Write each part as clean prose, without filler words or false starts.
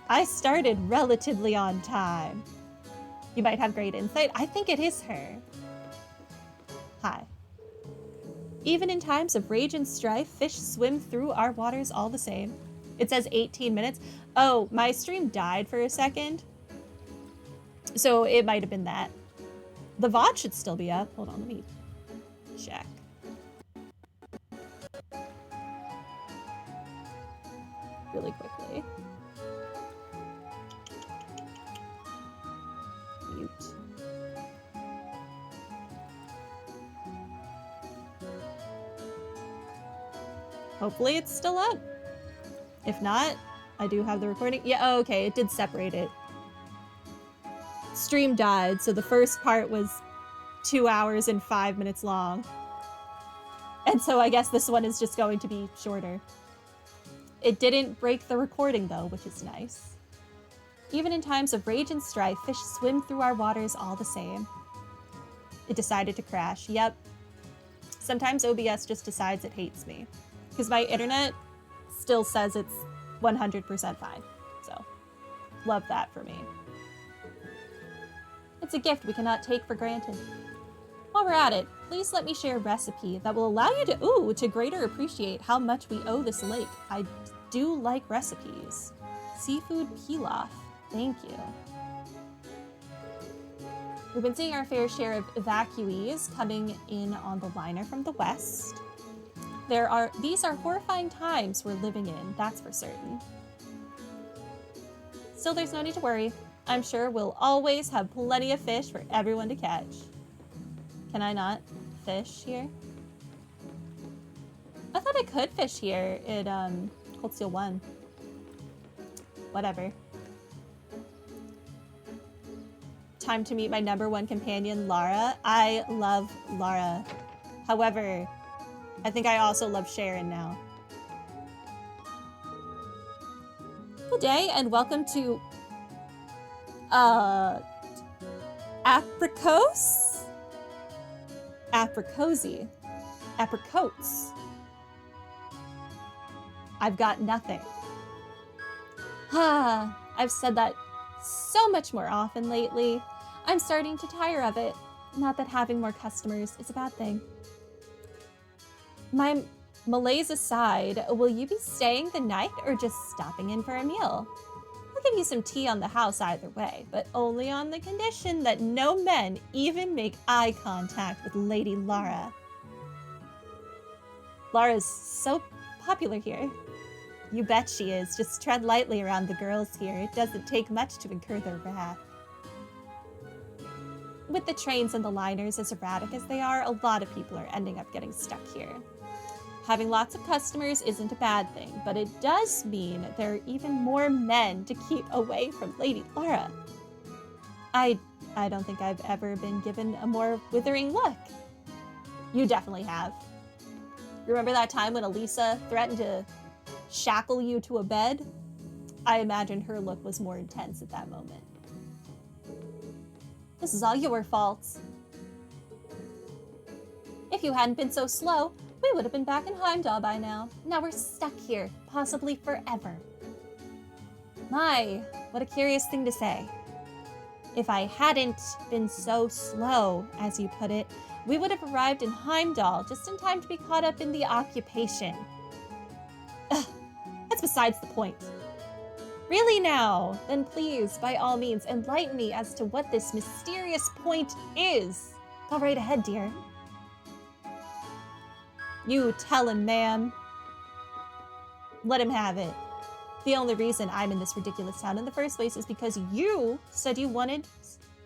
I started relatively on time. You might have great insight. I think it is her. Hi. Even in times of rage and strife, fish swim through our waters all the same. It says 18 minutes. Oh, my stream died for a second. So it might have been that. The VOD should still be up. Hold on, let me check. Really quickly. Mute. Hopefully it's still up. If not, I do have the recording. Yeah, oh, okay, it did separate it. Stream died, so the first part was 2 hours and 5 minutes long. And so I guess this one is just going to be shorter. It didn't break the recording though, which is nice. Even in times of rage and strife, fish swim through our waters all the same. It decided to crash. Yep. Sometimes OBS just decides it hates me. Because my internet still says it's 100% fine. So, love that for me. It's a gift we cannot take for granted. While we're at it, please let me share a recipe that will allow you to greater appreciate how much we owe this lake. I do like recipes. Seafood pilaf. Thank you. We've been seeing our fair share of evacuees coming in on the liner from the west. These are horrifying times we're living in, that's for certain. Still, there's no need to worry. I'm sure we'll always have plenty of fish for everyone to catch. Can I not fish here? I thought I could fish here at Cold Steel 1. Whatever. Time to meet my #1 companion, Lara. I love Lara. However, I think I also love Sharon now. Good day and welcome to Apricos? Apricosi. Apricotes. I've got nothing. I've said that so much more often lately. I'm starting to tire of it. Not that having more customers is a bad thing. My malaise aside, will you be staying the night or just stopping in for a meal? I'll give you some tea on the house either way, but only on the condition that no men even make eye contact with Lady Lara. Lara's so popular here. You bet she is. Just tread lightly around the girls here. It doesn't take much to incur their wrath. With the trains and the liners as erratic as they are, a lot of people are ending up getting stuck here. Having lots of customers isn't a bad thing, but it does mean there are even more men to keep away from Lady Lara. I don't think I've ever been given a more withering look. You definitely have. Remember that time when Elisa threatened to shackle you to a bed? I imagine her look was more intense at that moment. This is all your fault. If you hadn't been so slow, we would have been back in Heimdall by now. Now we're stuck here, possibly forever. My, what a curious thing to say. If I hadn't been so slow, as you put it, we would have arrived in Heimdall just in time to be caught up in the occupation. Ugh, that's besides the point. Really now? Then please, by all means, enlighten me as to what this mysterious point is. Go right ahead, dear. You tell him, ma'am. Let him have it. The only reason I'm in this ridiculous town in the first place is because you said you wanted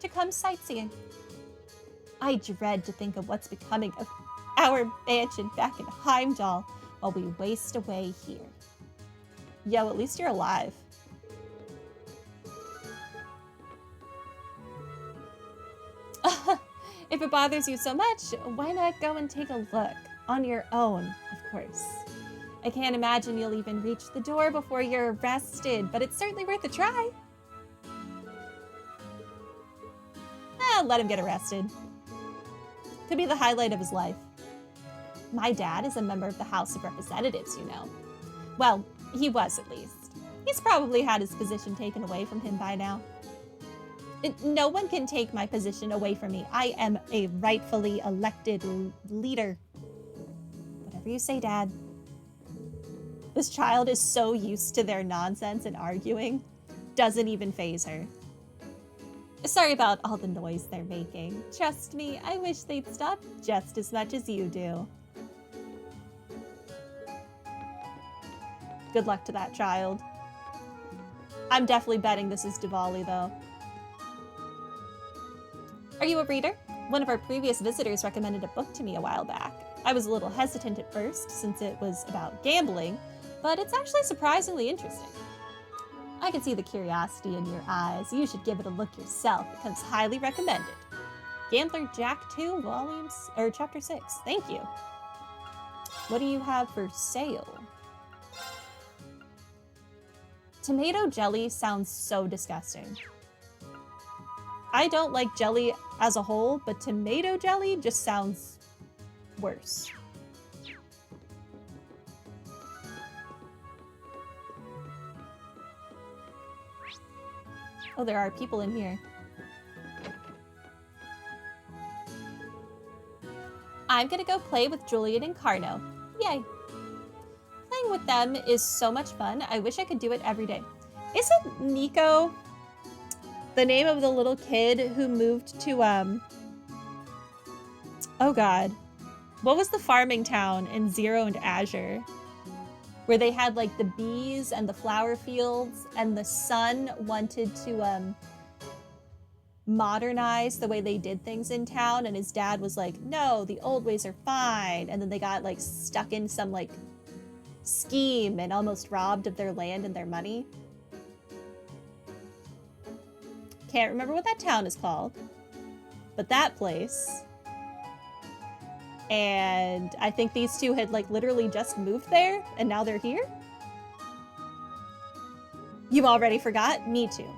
to come sightseeing. I dread to think of what's becoming of our mansion back in Heimdall while we waste away here. Yo, at least you're alive. If it bothers you so much, why not go and take a look? On your own, of course. I can't imagine you'll even reach the door before you're arrested, but it's certainly worth a try. Let him get arrested. Could be the highlight of his life. My dad is a member of the House of Representatives, you know. Well, he was at least. He's probably had his position taken away from him by now. No one can take my position away from me. I am a rightfully elected leader. Whatever you say, Dad. This child is so used to their nonsense and arguing. Doesn't even faze her. Sorry about all the noise they're making. Trust me, I wish they'd stop just as much as you do. Good luck to that child. I'm definitely betting this is Diwali, though. Are you a reader? One of our previous visitors recommended a book to me a while back. I was a little hesitant at first, since it was about gambling, but it's actually surprisingly interesting. I can see the curiosity in your eyes. You should give it a look yourself. It comes highly recommended. Gambler Jack 2, Chapter 6. Thank you. What do you have for sale? Tomato jelly sounds so disgusting. I don't like jelly as a whole, but tomato jelly just sounds worse. Oh, there are people in here. I'm gonna go play with Julian and Carno. Yay. Playing with them is so much fun. I wish I could do it every day. Isn't Nico the name of the little kid who moved to, oh god. What was the farming town in Zero and Azure? Where they had like the bees and the flower fields, and the son wanted to modernize the way they did things in town, and his dad was like, no, the old ways are fine. And then they got like stuck in some like scheme and almost robbed of their land and their money. Can't remember what that town is called, but that place. And I think these two had like literally just moved there and now they're here. You already forgot? Me too.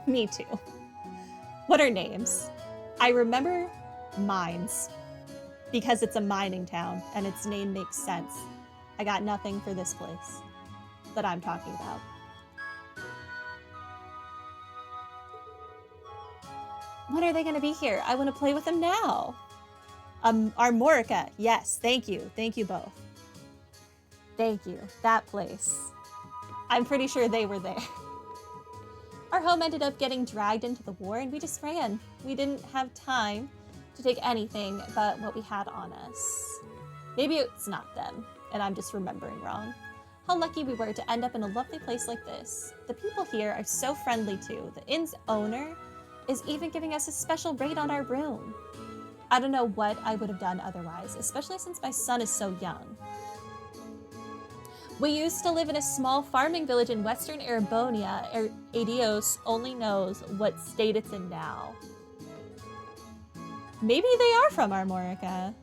Me too. What are names? I remember mines because it's a mining town and its name makes sense. I got nothing for this place that I'm talking about. When are they going to be here? I want to play with them now. Armorica. Yes, thank you. Thank you both. Thank you. That place. I'm pretty sure they were there. Our home ended up getting dragged into the war and we just ran. We didn't have time to take anything but what we had on us. Maybe it's not them, and I'm just remembering wrong. How lucky we were to end up in a lovely place like this. The people here are so friendly too. The inn's owner is even giving us a special rate on our room. I don't know what I would have done otherwise, especially since my son is so young. We used to live in a small farming village in western Erebonia. Adios only knows what state it's in now. Maybe they are from Armorica.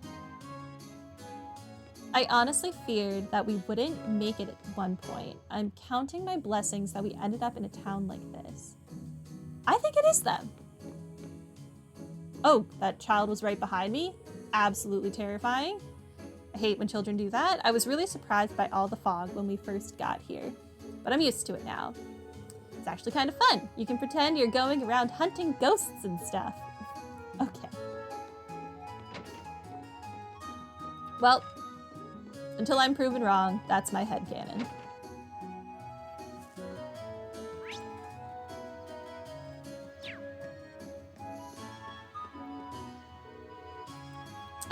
I honestly feared that we wouldn't make it at one point. I'm counting my blessings that we ended up in a town like this. I think it is them. Oh, that child was right behind me. Absolutely terrifying. I hate when children do that. I was really surprised by all the fog when we first got here, but I'm used to it now. It's actually kind of fun. You can pretend you're going around hunting ghosts and stuff. Okay. Well, until I'm proven wrong, that's my headcanon.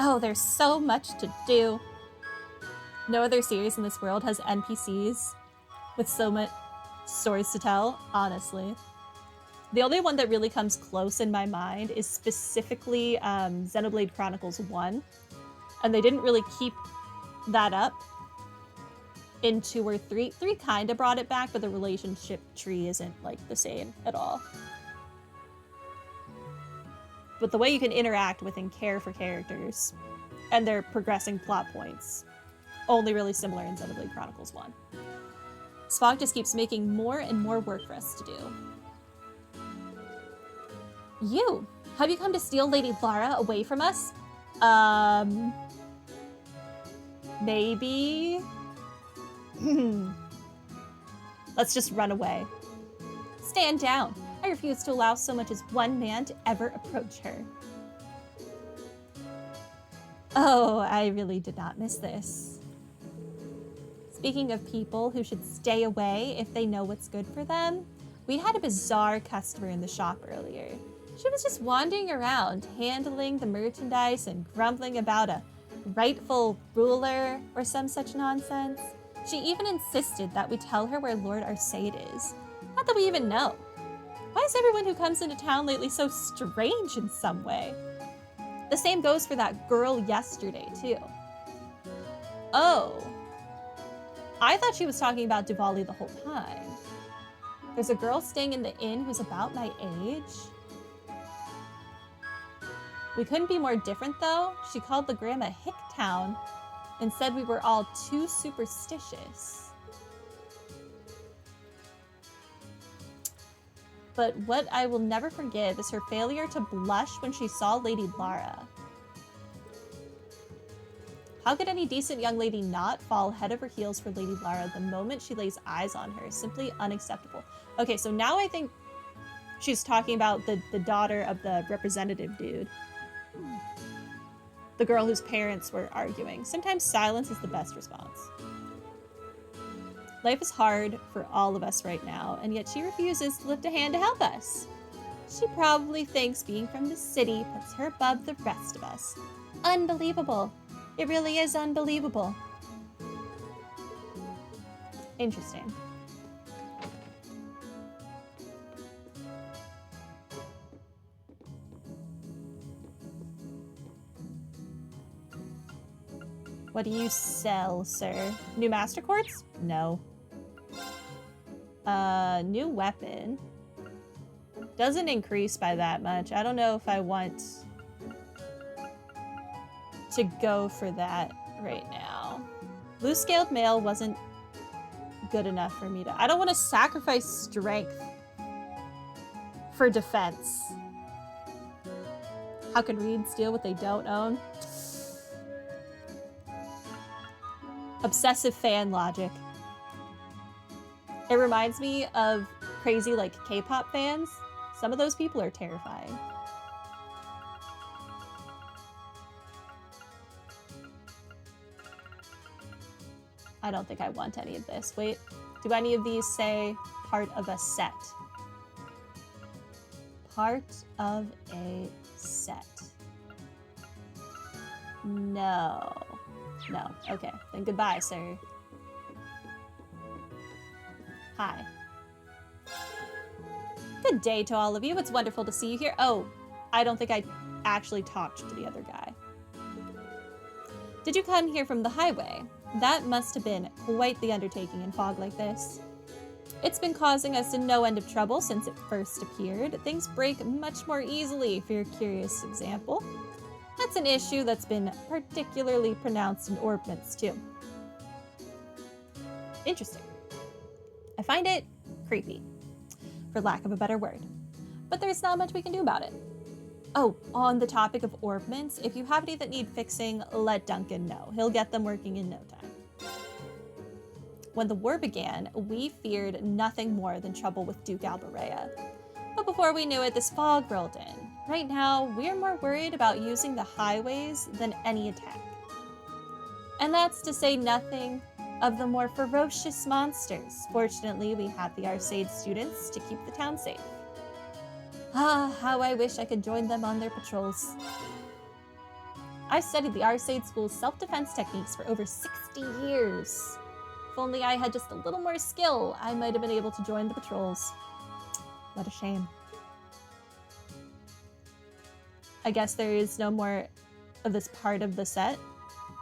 Oh, there's so much to do. No other series in this world has NPCs with so much stories to tell, honestly. The only one that really comes close in my mind is specifically Xenoblade Chronicles 1. And they didn't really keep that up in 2 or 3. 3 kind of brought it back, but the relationship tree isn't like the same at all. But the way you can interact with and care for characters and their progressing plot points, only really similar in Xenoblade Chronicles 1. Spock just keeps making more and more work for us to do. You! Have you come to steal Lady Lara away from us? Maybe? Let's just run away. Stand down. I refuse to allow so much as one man to ever approach her. Oh, I really did not miss this. Speaking of people who should stay away if they know what's good for them, we had a bizarre customer in the shop earlier. She was just wandering around, handling the merchandise and grumbling about a rightful ruler or some such nonsense. She even insisted that we tell her where Lord Arcade is. Not that we even know. Why is everyone who comes into town lately so strange in some way? The same goes for that girl yesterday, too. Oh. I thought she was talking about Diwali the whole time. There's a girl staying in the inn who's about my age. We couldn't be more different, though. She called the grandma Hicktown and said we were all too superstitious. But what I will never forgive is her failure to blush when she saw Lady Lara. How could any decent young lady not fall head over heels for Lady Lara the moment she lays eyes on her? Simply unacceptable. Okay, so now I think she's talking about the daughter of the representative dude. The girl whose parents were arguing. Sometimes silence is the best response. Life is hard for all of us right now, and yet she refuses to lift a hand to help us. She probably thinks being from the city puts her above the rest of us. Unbelievable. It really is unbelievable. Interesting. What do you sell, sir? New master quartz? No. New weapon. Doesn't increase by that much. I don't know if I want to go for that right now. Blue scaled mail wasn't good enough for me to... I don't want to sacrifice strength for defense. How can Reed steal what they don't own? Obsessive fan logic. It reminds me of crazy, like, K-pop fans. Some of those people are terrifying. I don't think I want any of this. Wait, do any of these say part of a set? Part of a set. No. No. Okay. Then goodbye, sir. Hi. Good day to all of you. It's wonderful to see you here. Oh, I don't think I actually talked to the other guy. Did you come here from the highway? That must have been quite the undertaking in fog like this. It's been causing us no end of trouble since it first appeared. Things break much more easily, for your curious example. That's an issue that's been particularly pronounced in orbments, too. Interesting. I find it creepy, for lack of a better word. But there's not much we can do about it. Oh, on the topic of orbments, if you have any that need fixing, let Duncan know. He'll get them working in no time. When the war began, we feared nothing more than trouble with Duke Alberea. But before we knew it, this fog rolled in. Right now, we're more worried about using the highways than any attack. And that's to say nothing of the more ferocious monsters. Fortunately, we have the Arcade students to keep the town safe. Ah, how I wish I could join them on their patrols. I've studied the Arcade School's self-defense techniques for over 60 years. If only I had just a little more skill, I might have been able to join the patrols. What a shame. I guess there is no more of this part of the set,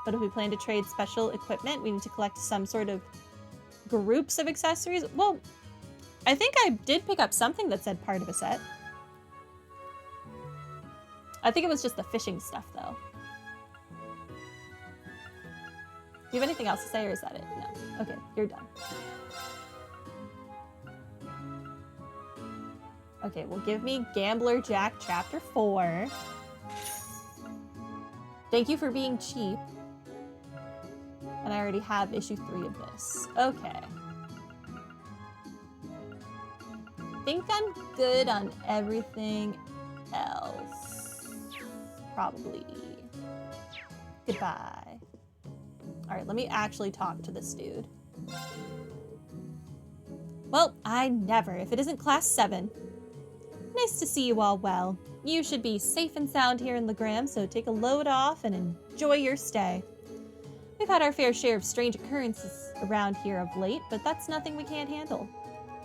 but if we plan to trade special equipment, we need to collect some sort of groups of accessories. Well, I think I did pick up something that said part of a set. I think it was just the fishing stuff, though. Do you have anything else to say, or is that it? No. Okay, you're done. Okay, well, give me Gambler Jack Chapter 4. Thank you for being cheap. And I already have issue 3 of this. Okay. think I'm good on everything else. Probably. Goodbye. All right, let me actually talk to this dude. Well, I never, if it isn't class 7. Nice to see you all well. You should be safe and sound here in Legram, so take a load off and enjoy your stay. We've had our fair share of strange occurrences around here of late, but that's nothing we can't handle.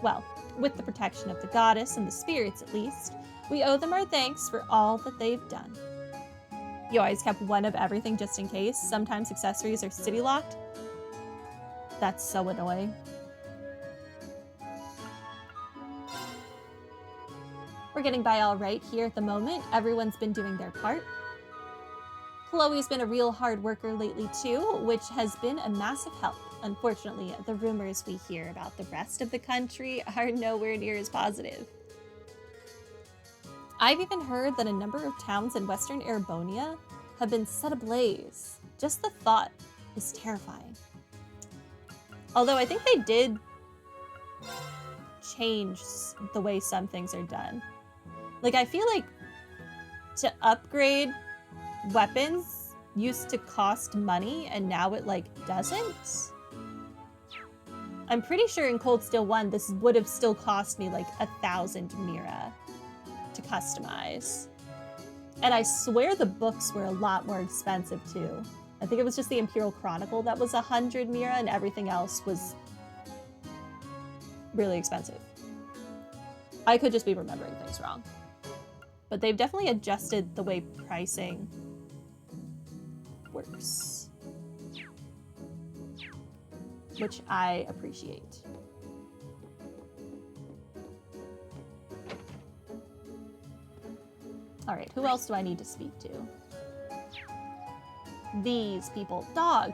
Well, with the protection of the goddess and the spirits at least, we owe them our thanks for all that they've done. You always kept one of everything just in case. Sometimes accessories are city locked. That's so annoying. We're getting by all right here at the moment. Everyone's been doing their part. Chloe's been a real hard worker lately too, which has been a massive help. Unfortunately, the rumors we hear about the rest of the country are nowhere near as positive. I've even heard that a number of towns in western Erebonia have been set ablaze. Just the thought is terrifying. Although I think they did change the way some things are done. Like, I feel like to upgrade weapons used to cost money and now it, like, doesn't. I'm pretty sure in Cold Steel 1, this would have still cost me, like, 1,000 Mira to customize. And I swear the books were a lot more expensive, too. I think it was just the Imperial Chronicle that was 100 Mira and everything else was really expensive. I could just be remembering things wrong. But they've definitely adjusted the way pricing works, which I appreciate. All right, who else do I need to speak to? These people. Dog.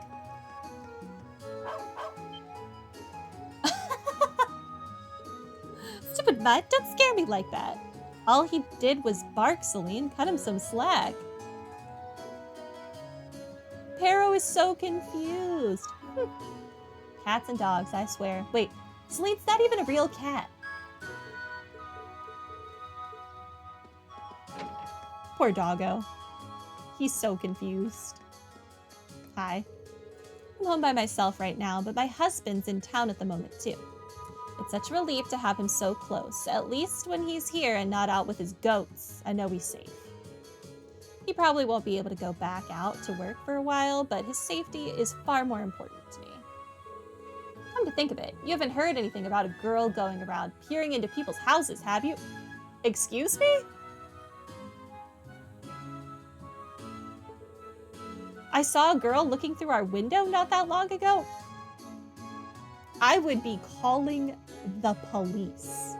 Stupid mutt, don't scare me like that. All he did was bark, Celine. Cut him some slack. Pero is so confused. Cats and dogs, I swear. Wait, Celine's not even a real cat. Poor doggo. He's so confused. Hi. I'm home by myself right now, but my husband's in town at the moment too. It's such a relief to have him so close. At least when he's here and not out with his goats, I know he's safe. He probably won't be able to go back out to work for a while, but his safety is far more important to me. Come to think of it, you haven't heard anything about a girl going around peering into people's houses, have you? Excuse me? I saw a girl looking through our window not that long ago. I would be calling the police.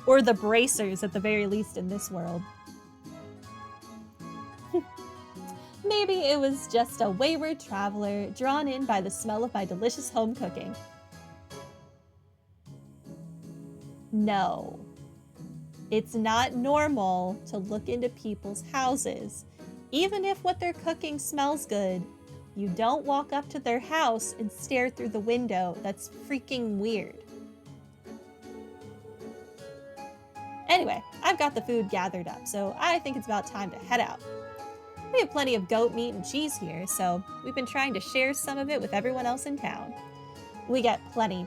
Or the bracers at the very least in this world. Maybe it was just a wayward traveler drawn in by the smell of my delicious home cooking. No. It's not normal to look into people's houses. Even if what they're cooking smells good, you don't walk up to their house and stare through the window. That's freaking weird. Anyway, I've got the food gathered up, so I think it's about time to head out. We have plenty of goat meat and cheese here, so we've been trying to share some of it with everyone else in town. We get plenty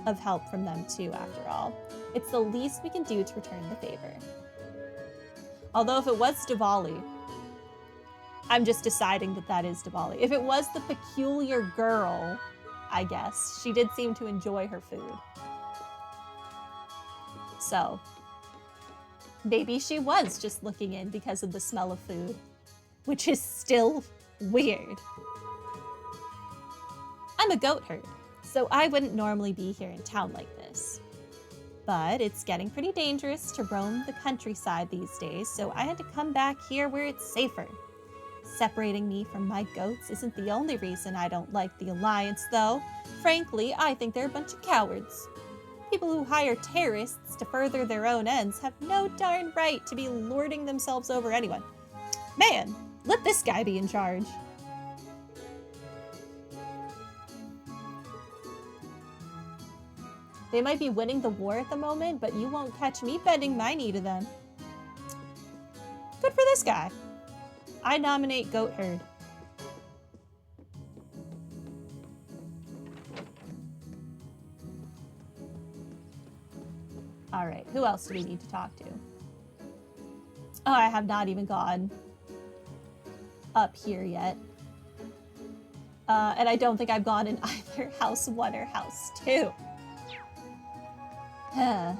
of help from them too, after all. It's the least we can do to return the favor. Although if it was Diwali, I'm just deciding that that is Diwali. If it was the peculiar girl, I guess, she did seem to enjoy her food. So, maybe she was just looking in because of the smell of food, which is still weird. I'm a goat herd, so I wouldn't normally be here in town like this. But it's getting pretty dangerous to roam the countryside these days, so I had to come back here where it's safer. Separating me from my goats isn't the only reason I don't like the Alliance, though. Frankly, I think they're a bunch of cowards. People who hire terrorists to further their own ends have no darn right to be lording themselves over anyone. Man, let this guy be in charge. They might be winning the war at the moment, but you won't catch me bending my knee to them. Good for this guy. I nominate Goat Herd. All right, who else do we need to talk to? Oh, I have not even gone up here yet. And I don't think I've gone in either House 1 or House 2. Okay.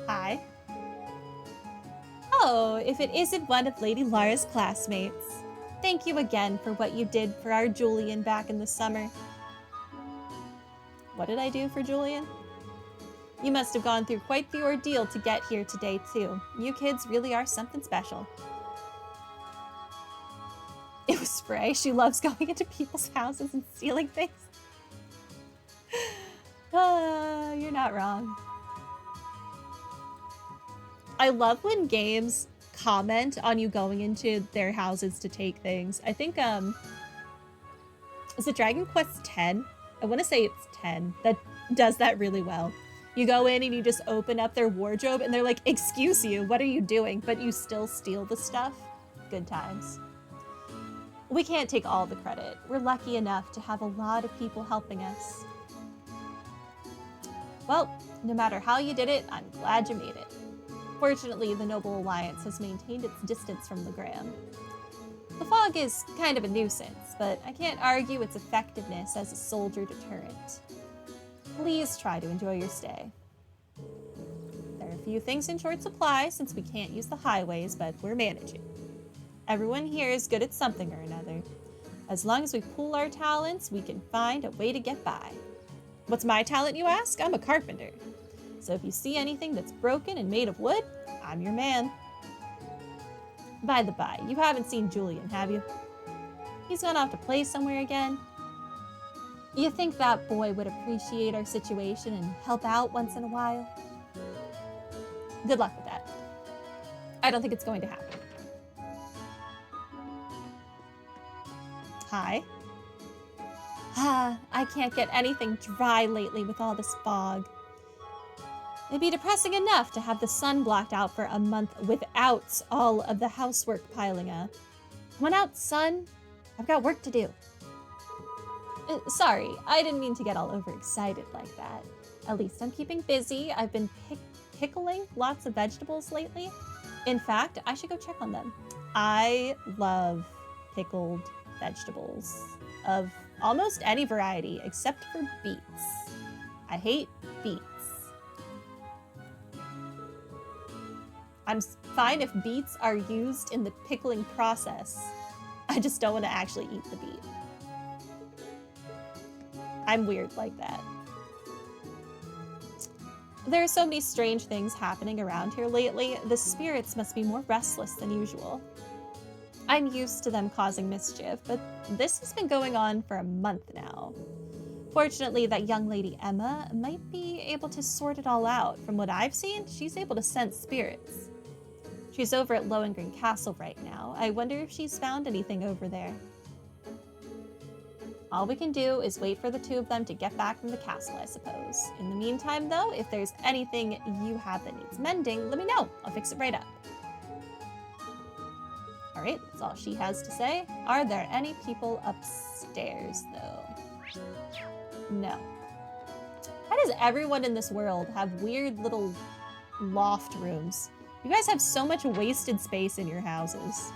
Hi. Oh, if it isn't one of Lady Lara's classmates. Thank you again for what you did for our Julian back in the summer. What did I do for Julian? You must have gone through quite the ordeal to get here today, too. You kids really are something special. It was Spray. She loves going into people's houses and stealing things. You're not wrong. I love when games comment on you going into their houses to take things. I think, is it Dragon Quest X? I want to say it's 10 that does that really well. You go in and you just open up their wardrobe and they're like, excuse you, what are you doing? But you still steal the stuff. Good times. We can't take all the credit. We're lucky enough to have a lot of people helping us. Well, no matter how you did it, I'm glad you made it. Fortunately, the Noble Alliance has maintained its distance from the Graham. The fog is kind of a nuisance, but I can't argue its effectiveness as a soldier deterrent. Please try to enjoy your stay. There are a few things in short supply since we can't use the highways, but we're managing. Everyone here is good at something or another. As long as we pool our talents, we can find a way to get by. What's my talent, you ask? I'm a carpenter. So if you see anything that's broken and made of wood, I'm your man. By the by, you haven't seen Julian, have you? He's gone off to play somewhere again. You think that boy would appreciate our situation and help out once in a while? Good luck with that. I don't think it's going to happen. Hi. I can't get anything dry lately with all this fog. It'd be depressing enough to have the sun blocked out for a month without all of the housework piling up. Come on out, son. I've got work to do. Sorry, I didn't mean to get all overexcited like that. At least I'm keeping busy. I've been pickling lots of vegetables lately. In fact, I should go check on them. I love pickled vegetables of almost any variety except for beets. I hate beets. I'm fine if beets are used in the pickling process. I just don't want to actually eat the beet. I'm weird like that. There are so many strange things happening around here lately. The spirits must be more restless than usual. I'm used to them causing mischief, but this has been going on for a month now. Fortunately, that young lady Emma might be able to sort it all out. From what I've seen, she's able to sense spirits. She's over at Lohengrin Castle right now. I wonder if she's found anything over there. All we can do is wait for the two of them to get back from the castle, I suppose. In the meantime, though, if there's anything you have that needs mending, let me know. I'll fix it right up. All right, that's all she has to say. Are there any people upstairs, though? No. Why does everyone in this world have weird little loft rooms? You guys have so much wasted space in your houses.